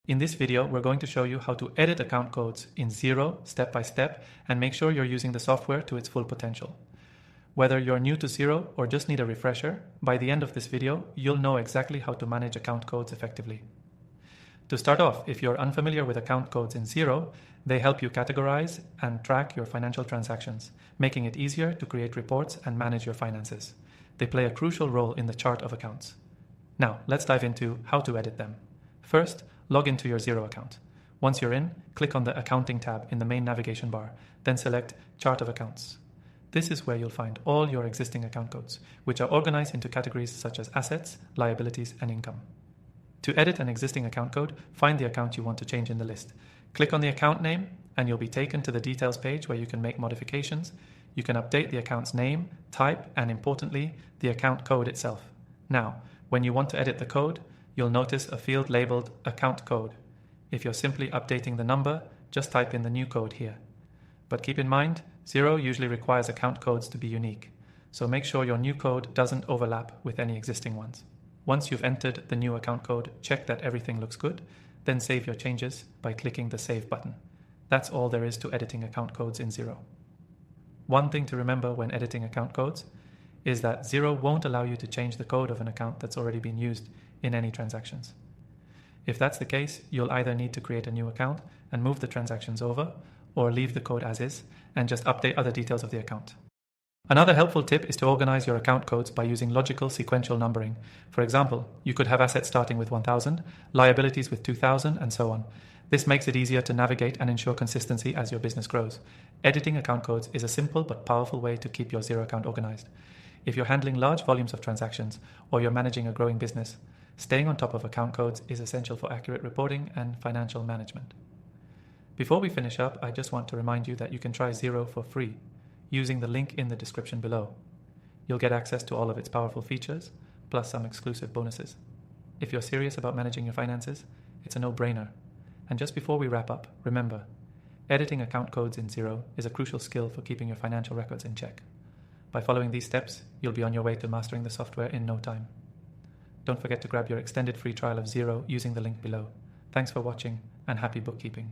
In this video, we're going to show you how to edit account codes in Xero step by step and make sure you're using the software to its full potential. Whether you're new to Xero or just need a refresher, by the end of this video, you'll know exactly how to manage account codes effectively. To start off, if you're unfamiliar with account codes in Xero, they help you categorize and track your financial transactions, making it easier to create reports and manage your finances. They play a crucial role in the chart of accounts. Now, let's dive into how to edit them. First, log into your Xero account. Once you're in, click on the Accounting tab in the main navigation bar, then select Chart of Accounts. This is where you'll find all your existing account codes, which are organized into categories such as assets, liabilities, and income. To edit an existing account code, find the account you want to change in the list. Click on the account name, and you'll be taken to the details page where you can make modifications. You can update the account's name, type, and importantly, the account code itself. Now, when you want to edit the code, you'll notice a field labeled Account Code. If you're simply updating the number, just type in the new code here. But keep in mind, Xero usually requires account codes to be unique, so make sure your new code doesn't overlap with any existing ones. Once you've entered the new account code, check that everything looks good, then save your changes by clicking the Save button. That's all there is to editing account codes in Xero. One thing to remember when editing account codes is that Xero won't allow you to change the code of an account that's already been used in any transactions. If that's the case, you'll either need to create a new account and move the transactions over, or leave the code as is and just update other details of the account. Another helpful tip is to organize your account codes by using logical sequential numbering. For example, you could have assets starting with 1,000, liabilities with 2,000, and so on. This makes it easier to navigate and ensure consistency as your business grows. Editing account codes is a simple but powerful way to keep your Xero account organized. If you're handling large volumes of transactions or you're managing a growing business, staying on top of account codes is essential for accurate reporting and financial management. Before we finish up, I just want to remind you that you can try Xero for free using the link in the description below. You'll get access to all of its powerful features, plus some exclusive bonuses. If you're serious about managing your finances, it's a no-brainer. And just before we wrap up, remember, editing account codes in Xero is a crucial skill for keeping your financial records in check. By following these steps, you'll be on your way to mastering the software in no time. Don't forget to grab your extended free trial of Xero using the link below. Thanks for watching and happy bookkeeping.